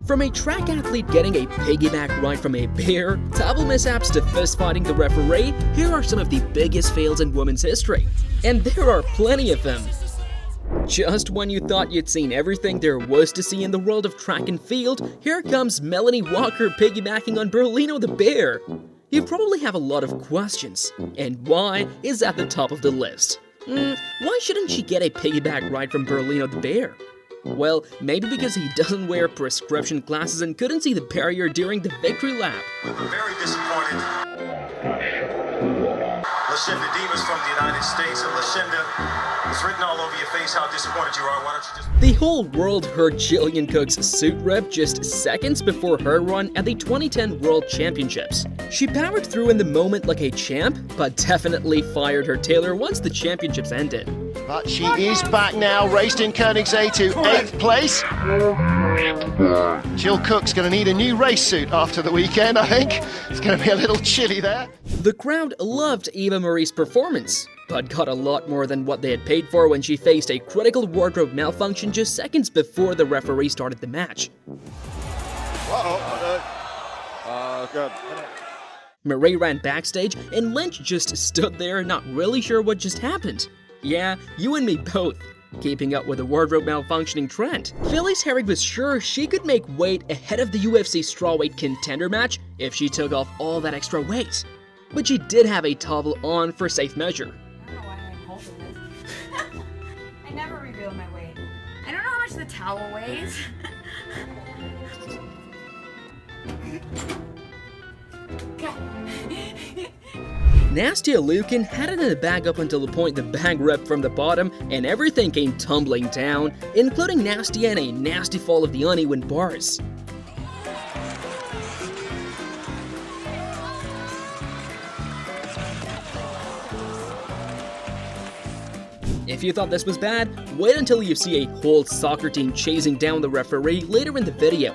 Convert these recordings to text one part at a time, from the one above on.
From a track athlete getting a piggyback ride from a bear, towel mishaps to fist-fighting the referee, here are some of the biggest fails in women's history. And there are plenty of them. Just when you thought you'd seen everything there was to see in the world of track and field, here comes Melanie Walker piggybacking on Berlino the bear. You probably have a lot of questions, and why is at the top of the list. Why shouldn't she get a piggyback ride from Berlino the bear? Well, maybe because he doesn't wear prescription glasses and couldn't see the barrier during the victory lap. We were very disappointed. Lashinda Dimas from the United States, and Lashinda, it's written all over your face how disappointed you are. Why don't you just... The whole world heard Jillian Cook's suit rip just seconds before her run at the 2010 World Championships. She powered through in the moment like a champ, but definitely fired her tailor once the championships ended. But she is back now, raced in Koenigsegg to 8th place. Jill Cook's going to need a new race suit after the weekend, I think. It's going to be a little chilly there. The crowd loved Eva Marie's performance, but got a lot more than what they had paid for when she faced a critical wardrobe malfunction just seconds before the referee started the match. Good. Marie ran backstage and Lynch just stood there not really sure what just happened. Yeah, you and me both. Keeping up with the wardrobe malfunctioning trend, Phyllis Herrig was sure she could make weight ahead of the UFC strawweight contender match if she took off all that extra weight. But she did have a towel on for safe measure. I don't know why I'm holding this. I never reveal my weight. I don't know how much the towel weighs. Nastia Lukin had it in the bag up until the point the bag ripped from the bottom and everything came tumbling down, including Nastia and a nasty fall of the uneven bars. If you thought this was bad, wait until you see a whole soccer team chasing down the referee later in the video.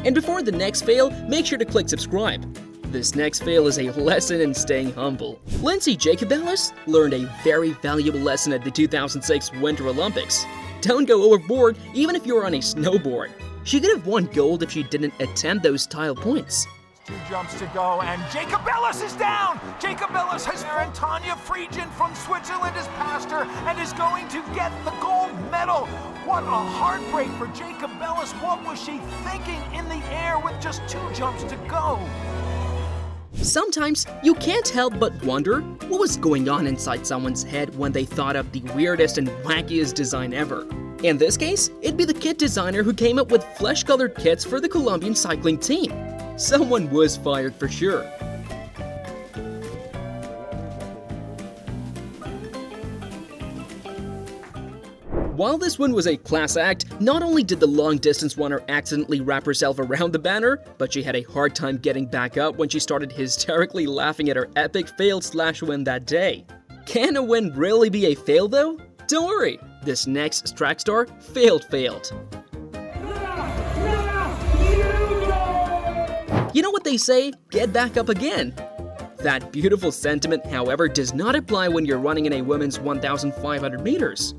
And before the next fail, make sure to click subscribe. This next fail is a lesson in staying humble. Lindsay Jacobellis learned a very valuable lesson at the 2006 Winter Olympics. Don't go overboard even if you're on a snowboard. She could have won gold if she didn't attempt those tile points. 2 jumps to go, and Jacobellis is down! Jacobellis has and Tanya Friedgen from Switzerland has passed her and is going to get the gold medal. What a heartbreak for Jacobellis. What was she thinking in the air with just 2 jumps to go? Sometimes you can't help but wonder what was going on inside someone's head when they thought up the weirdest and wackiest design ever. In this case, it'd be the kit designer who came up with flesh-colored kits for the Colombian cycling team. Someone was fired for sure. While this one was a class act, not only did the long-distance runner accidentally wrap herself around the banner, but she had a hard time getting back up when she started hysterically laughing at her epic fail/win that day. Can a win really be a fail though? Don't worry, this next track star failed. You know what they say, get back up again. That beautiful sentiment, however, does not apply when you're running in a women's 1,500 meters.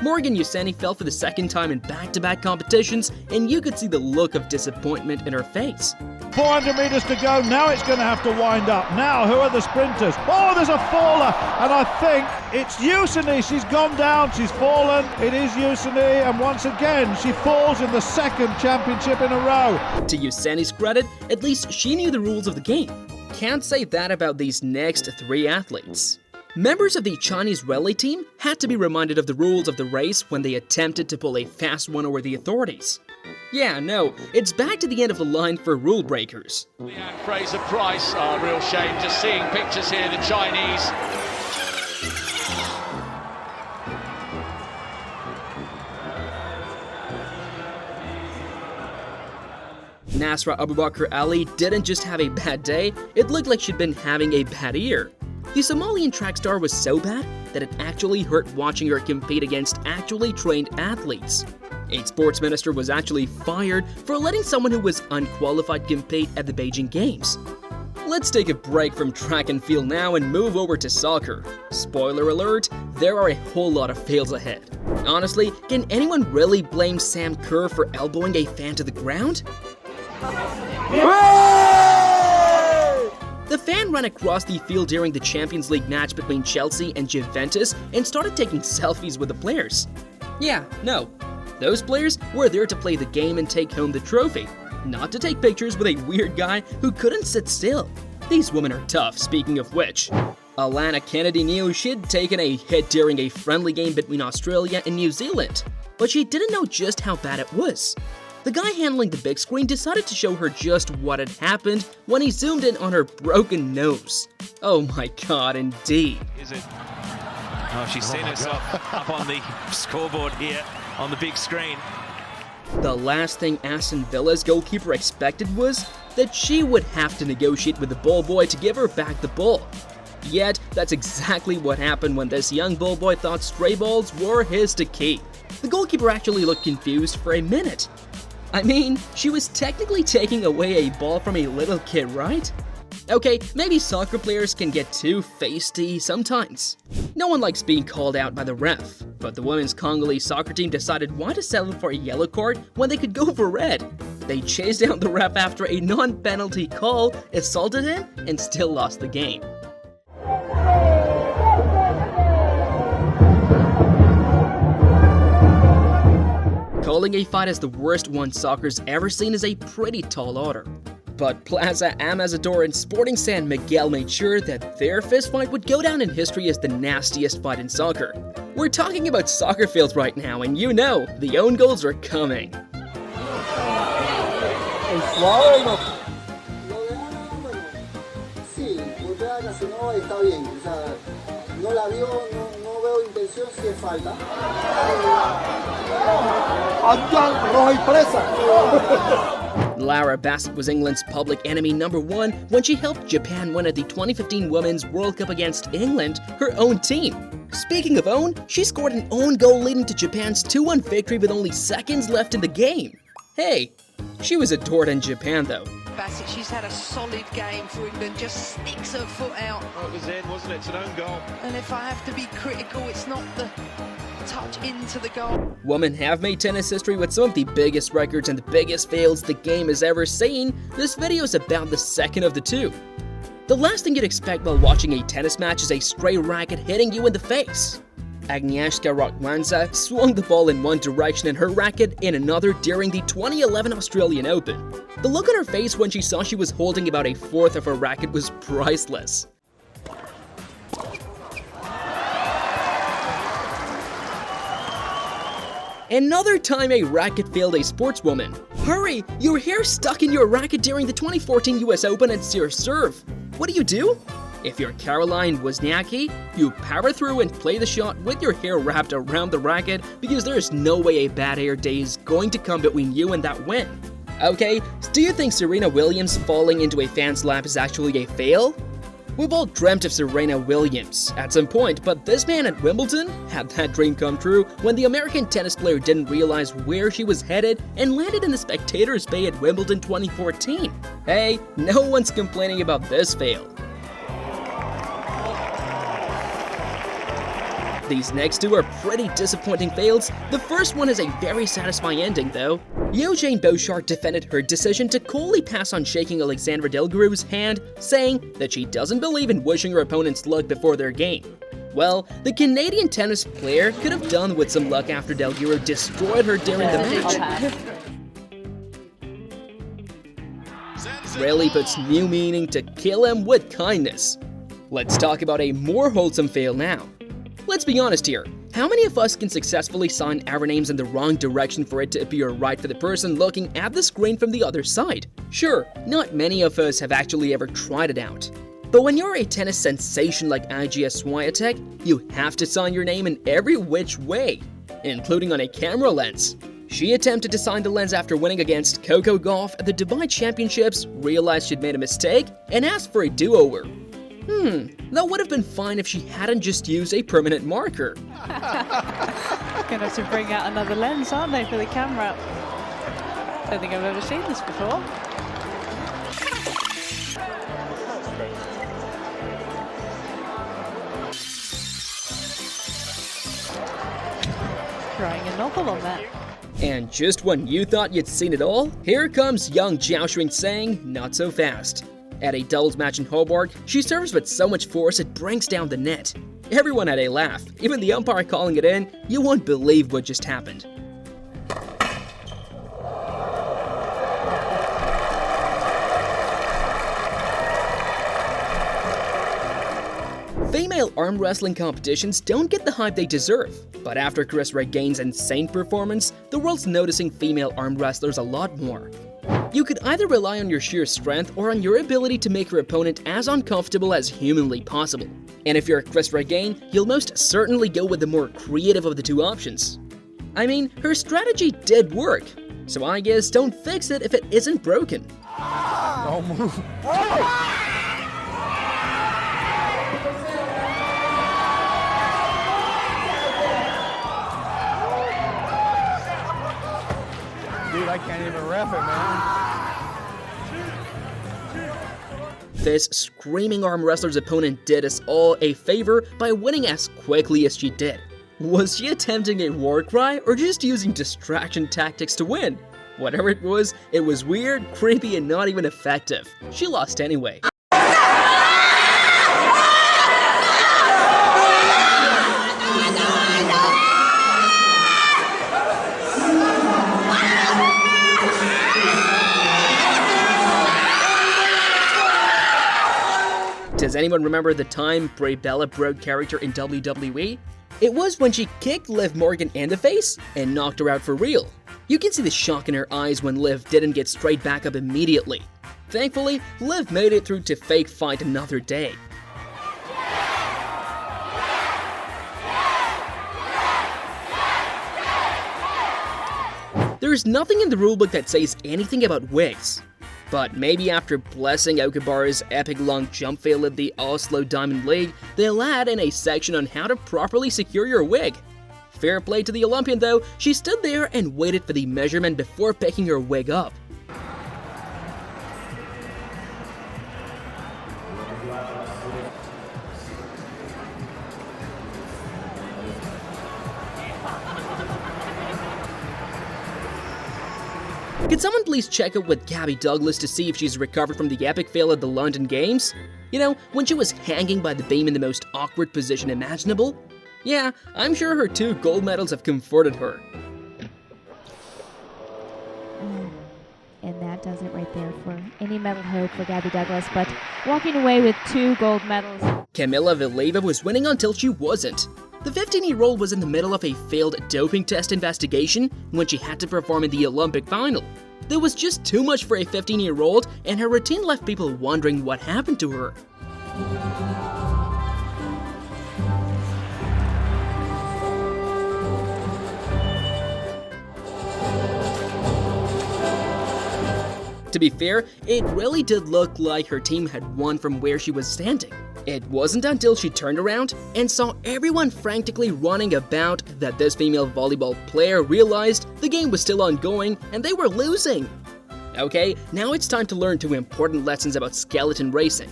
Morgan Yuseni fell for the second time in back-to-back competitions, and you could see the look of disappointment in her face. 400 meters to go, now it's going to have to wind up. Now, who are the sprinters? Oh, there's a faller, and I think it's Yuseni. She's gone down, she's fallen. It is Yuseni, and once again, she falls in the second championship in a row. To Yuseni's credit, at least she knew the rules of the game. Can't say that about these next 3 athletes. Members of the Chinese relay team had to be reminded of the rules of the race when they attempted to pull a fast one over the authorities. Yeah, no, it's back to the end of the line for rule breakers. Leanne Fraser-Price, real shame just seeing pictures here, the Chinese. Nasra Abubakar Ali didn't just have a bad day, it looked like she'd been having a bad year. The Somalian track star was so bad that it actually hurt watching her compete against actually trained athletes. A sports minister was actually fired for letting someone who was unqualified compete at the Beijing Games. Let's take a break from track and field now and move over to soccer. Spoiler alert, there are a whole lot of fails ahead. Honestly, can anyone really blame Sam Kerr for elbowing a fan to the ground? The fan ran across the field during the Champions League match between Chelsea and Juventus and started taking selfies with the players. Yeah, no. Those players were there to play the game and take home the trophy, not to take pictures with a weird guy who couldn't sit still. These women are tough, speaking of which. Alana Kennedy knew she'd taken a hit during a friendly game between Australia and New Zealand, but she didn't know just how bad it was. The guy handling the big screen decided to show her just what had happened when he zoomed in on her broken nose. Oh my god, indeed. Is it? Oh, she's seen herself up on the scoreboard here on the big screen. The last thing Aston Villa's goalkeeper expected was that she would have to negotiate with the ball boy to give her back the ball. Yet, that's exactly what happened when this young ball boy thought stray balls were his to keep. The goalkeeper actually looked confused for a minute. I mean, she was technically taking away a ball from a little kid, right? Okay, maybe soccer players can get too feisty sometimes. No one likes being called out by the ref, but the women's Congolese soccer team decided why to settle for a yellow card when they could go for red. They chased down the ref after a non-penalty call, assaulted him, and still lost the game. Calling a fight as the worst one soccer's ever seen is a pretty tall order. But Plaza Amesador and Sporting San Miguel made sure that their fistfight would go down in history as the nastiest fight in soccer. We're talking about soccer fields right now, and you know, the own goals are coming. Lara Bassett was England's public enemy #1 when she helped Japan win at the 2015 Women's World Cup against England, her own team. Speaking of own, she scored an own goal leading to Japan's 2-1 victory with only seconds left in the game. Hey, she was adored in Japan though. Bassett, she's had a solid game for England, just sticks her foot out. Oh, it was in, wasn't it? It's an own goal. And if I have to be critical, it's not the touch into the goal. Women have made tennis history with some of the biggest records and the biggest fails the game has ever seen. This video is about the second of the two. The last thing you'd expect while watching a tennis match is a stray racket hitting you in the face. Agnieszka Radwanska swung the ball in one direction and her racket in another during the 2011 Australian Open. The look on her face when she saw she was holding about a fourth of her racket was priceless. Another time a racket failed a sportswoman. Hurry! Your hair's stuck in your racket during the 2014 US Open and it's your serve. What do? If you're Caroline Wozniacki, you power through and play the shot with your hair wrapped around the racket because there's no way a bad hair day is going to come between you and that win. Okay, so do you think Serena Williams falling into a fan's lap is actually a fail? We've all dreamt of Serena Williams at some point, but this man at Wimbledon had that dream come true when the American tennis player didn't realize where she was headed and landed in the spectators' bay at Wimbledon 2014. Hey, no one's complaining about this fail. These next two are pretty disappointing fails. The first one is a very satisfying ending though. Eugene Bouchard defended her decision to coolly pass on shaking Alexandra Delgau's hand, saying that she doesn't believe in wishing her opponents luck before their game. Well, the Canadian tennis player could have done with some luck after Delgau destroyed her during the match. Really puts new meaning to kill him with kindness. Let's talk about a more wholesome fail now. Let's be honest here, how many of us can successfully sign our names in the wrong direction for it to appear right for the person looking at the screen from the other side? Sure, not many of us have actually ever tried it out. But when you're a tennis sensation like Iga Swiatek, you have to sign your name in every which way, including on a camera lens. She attempted to sign the lens after winning against Coco Gauff at the Dubai Championships, realized she'd made a mistake, and asked for a do-over. That would have been fine if she hadn't just used a permanent marker. Gonna have to bring out another lens, aren't they, for the camera? Don't think I've ever seen this before. novel on that. And just when you thought you'd seen it all, here comes young Jiao Xuing saying, not so fast. At a doubles match in Hobart, she serves with so much force it brings down the net. Everyone had a laugh, even the umpire calling it in. You won't believe what just happened. Female arm wrestling competitions don't get the hype they deserve, but after Chris Regain's insane performance, the world's noticing female arm wrestlers a lot more. You could either rely on your sheer strength or on your ability to make your opponent as uncomfortable as humanly possible. And if you're Chris Regain, you'll most certainly go with the more creative of the two options. I mean, her strategy did work, so I guess don't fix it if it isn't broken. Don't move. Dude, I can't even ref it, man. This screaming arm wrestler's opponent did us all a favor by winning as quickly as she did. Was she attempting a war cry or just using distraction tactics to win? Whatever it was weird, creepy, and not even effective. She lost anyway. Does anyone remember the time Bray Bella broke character in WWE? It was when she kicked Liv Morgan in the face and knocked her out for real. You can see the shock in her eyes when Liv didn't get straight back up immediately. Thankfully, Liv made it through to fake fight another day. There's nothing in the rulebook that says anything about wigs. But maybe after blessing Okabara's epic long jump fail at the Oslo Diamond League, they'll add in a section on how to properly secure your wig. Fair play to the Olympian though, she stood there and waited for the measurement before picking her wig up. Could someone please check up with Gabby Douglas to see if she's recovered from the epic fail at the London Games? You know, when she was hanging by the beam in the most awkward position imaginable? Yeah, I'm sure her 2 gold medals have comforted her. And that does it right there for any medal hope for Gabby Douglas, but walking away with 2 gold medals. Kamila Valieva was winning until she wasn't. The 15-year-old was in the middle of a failed doping test investigation when she had to perform in the Olympic final. There was just too much for a 15-year-old, and her routine left people wondering what happened to her. To be fair, it really did look like her team had won from where she was standing. It wasn't until she turned around and saw everyone frantically running about that this female volleyball player realized the game was still ongoing and they were losing. Okay, now it's time to learn 2 important lessons about skeleton racing.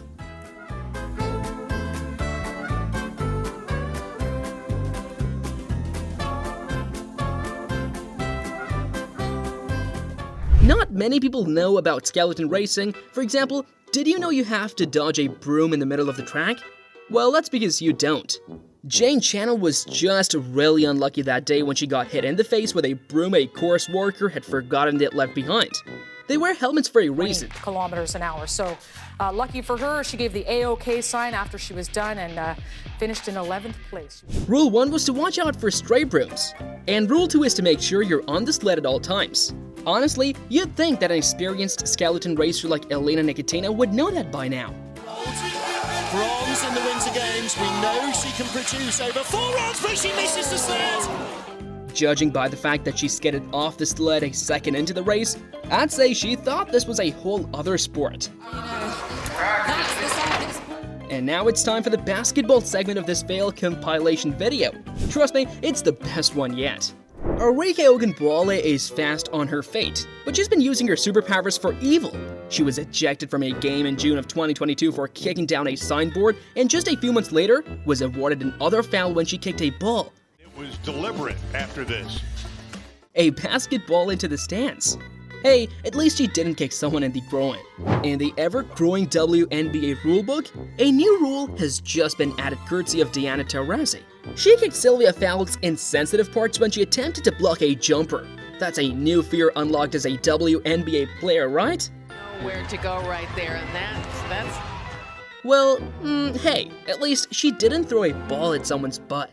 Not many people know about skeleton racing. For example, did you know you have to dodge a broom in the middle of the track? Well, that's because you don't. Jane Channel was just really unlucky that day when she got hit in the face with a broom a course worker had forgotten it left behind. They wear helmets for a reason. Kilometers an hour. So lucky for her, she gave the A-OK sign after she was done and finished in 11th place. Rule 1 was to watch out for stray brooms. And Rule 2 is to make sure you're on the sled at all times. Honestly, you'd think that an experienced skeleton racer like Elena Nikitina would know that by now. Bronze in the Winter Games, we know she can produce over 4 rounds, but she misses the sled! Judging by the fact that she skidded off the sled a second into the race, I'd say she thought this was a whole other sport. And now it's time for the basketball segment of this fail compilation video. Trust me, it's the best one yet. Arike Ogunbowale is fast on her fate, but she's been using her superpowers for evil. She was ejected from a game in June of 2022 for kicking down a signboard, and just a few months later, was awarded another foul when she kicked a ball. It was deliberate after this. a basketball into the stands. Hey, at least she didn't kick someone in the groin. In the ever-growing WNBA rulebook, a new rule has just been added courtesy of Diana Taurasi. She kicked Sylvia Fowles in sensitive parts when she attempted to block a jumper. That's a new fear unlocked as a WNBA player, right? Where to go right there, and that's... Well, hey, at least she didn't throw a ball at someone's butt.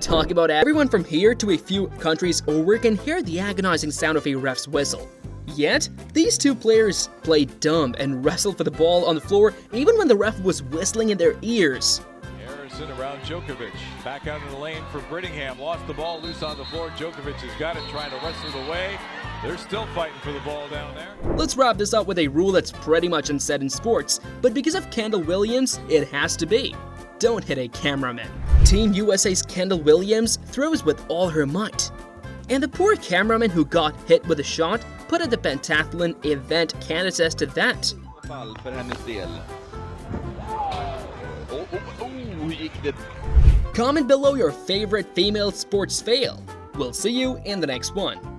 Talk about everyone from here to a few countries over can hear the agonizing sound of a ref's whistle. Yet, these two players played dumb and wrestled for the ball on the floor even when the ref was whistling in their ears. Harrison around Djokovic. Back out of the lane for Brittingham. Lost the ball loose on the floor. Djokovic has got it, trying to wrestle it away. They're still fighting for the ball down there. Let's wrap this up with a rule that's pretty much unsaid in sports, but because of Kendall Williams, it has to be. Don't hit a cameraman. Team USA's Kendall Williams throws with all her might. And the poor cameraman who got hit with a shot put at the pentathlon event can attest to that. Comment below your favorite female sports fail. We'll see you in the next one.